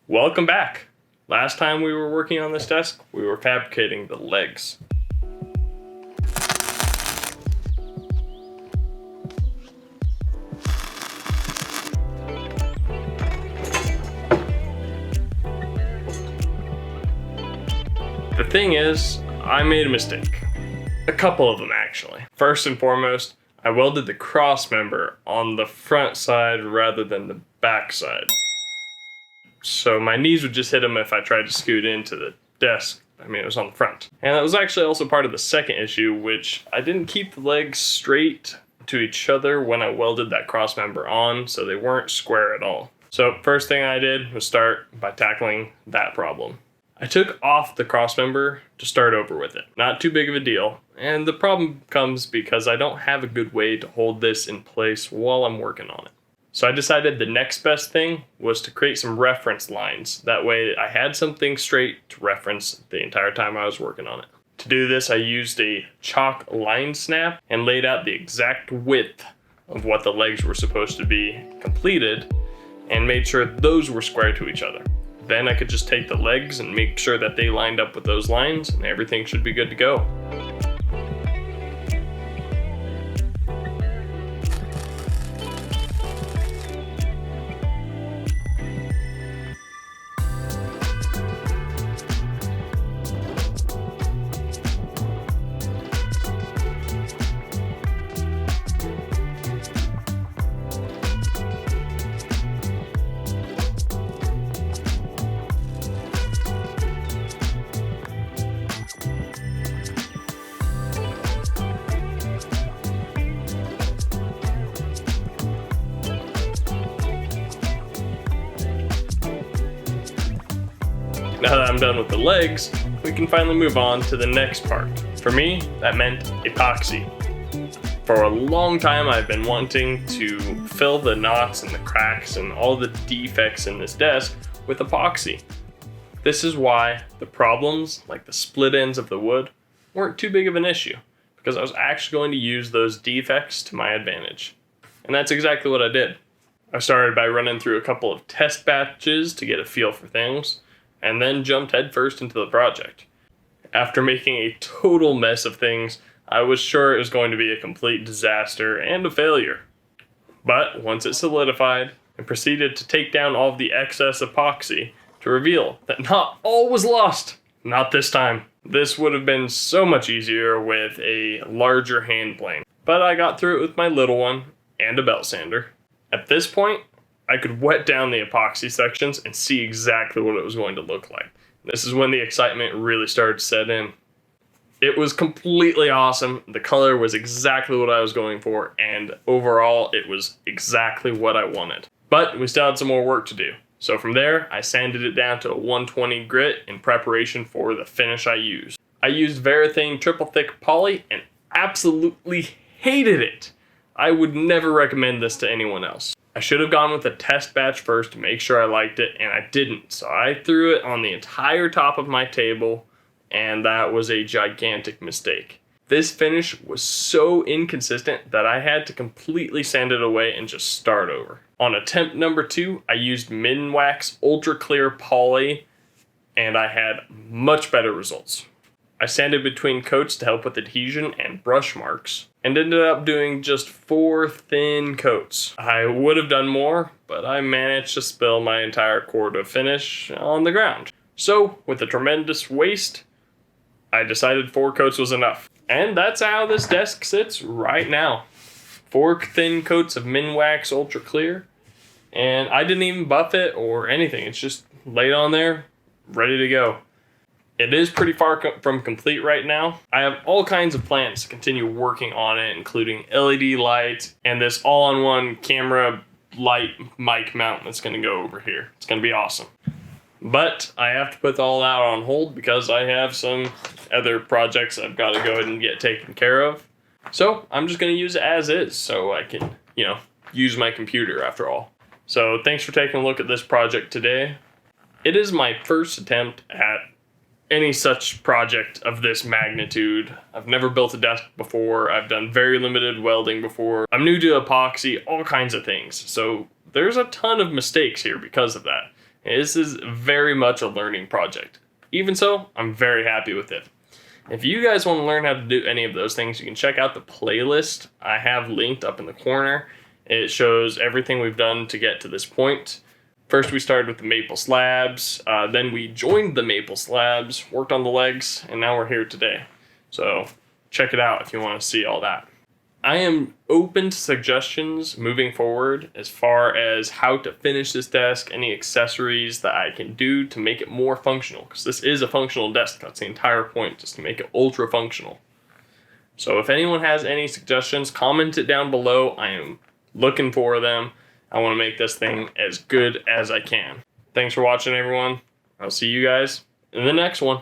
Welcome back. Last time we were working on this desk, we were fabricating the legs. The thing is, I made a mistake. A couple of them actually. First and foremost, I welded the cross member on the front side rather than the back side. So my knees would just hit them if I tried to scoot into the desk. I mean, it was on the front. And that was actually also part of the second issue, which I didn't keep the legs straight to each other when I welded that cross member on, so they weren't square at all. So first thing I did was start by tackling that problem. I took off the cross member to start over with it. Not too big of a deal. And the problem comes because I don't have a good way to hold this in place while I'm working on it. So I decided the next best thing was to create some reference lines. That way I had something straight to reference the entire time I was working on it. To do this, I used a chalk line snap and laid out the exact width of what the legs were supposed to be completed and made sure those were square to each other. Then I could just take the legs and make sure that they lined up with those lines and everything should be good to go. Now that I'm done with the legs, we can finally move on to the next part. For me, that meant epoxy. For a long time, I've been wanting to fill the knots and the cracks and all the defects in this desk with epoxy. This is why the problems, like the split ends of the wood, weren't too big of an issue, because I was actually going to use those defects to my advantage. And that's exactly what I did. I started by running through a couple of test batches to get a feel for things, and then jumped headfirst into the project. After making a total mess of things, I was sure it was going to be a complete disaster and a failure. But once it solidified, I proceeded to take down all of the excess epoxy to reveal that not all was lost. Not this time. This would have been so much easier with a larger hand plane. But I got through it with my little one and a belt sander. At this point, I could wet down the epoxy sections and see exactly what it was going to look like. This is when the excitement really started to set in. It was completely awesome. The color was exactly what I was going for, and overall, it was exactly what I wanted. But we still had some more work to do. So from there, I sanded it down to a 120 grit in preparation for the finish I used. I used Varathane triple thick poly and absolutely hated it. I would never recommend this to anyone else. I should have gone with a test batch first to make sure I liked it, and I didn't. So I threw it on the entire top of my table, and that was a gigantic mistake. This finish was so inconsistent that I had to completely sand it away and just start over. On attempt number 2, I used Minwax Ultra Clear Poly, and I had much better results. I sanded between coats to help with adhesion and brush marks, and ended up doing just 4 thin coats. I would have done more, but I managed to spill my entire quart of finish on the ground. So, with a tremendous waste, I decided 4 coats was enough. And that's how this desk sits right now. 4 thin coats of Minwax Ultra Clear, and I didn't even buff it or anything. It's just laid on there, ready to go. It is pretty far from complete right now. I have all kinds of plans to continue working on it, including LED lights and this all-in-one camera light mic mount that's going to go over here. It's going to be awesome. But I have to put all that on hold because I have some other projects I've got to go ahead and get taken care of. So I'm just going to use it as is so I can, use my computer after all. So thanks for taking a look at this project today. It is my first attempt at any such project of this magnitude. I've never built a desk before. I've done very limited welding before. I'm new to epoxy, all kinds of things. So there's a ton of mistakes here because of that. This is very much a learning project. Even so, I'm very happy with it. If you guys want to learn how to do any of those things, you can check out the playlist I have linked up in the corner. It shows everything we've done to get to this point. First, we started with the maple slabs, then we joined the maple slabs, worked on the legs, and now we're here today. So check it out if you want to see all that. I am open to suggestions moving forward as far as how to finish this desk, any accessories that I can do to make it more functional, because this is a functional desk. That's the entire point, just to make it ultra functional. So if anyone has any suggestions, comment it down below. I am looking for them. I want to make this thing as good as I can. Thanks for watching, everyone. I'll see you guys in the next one.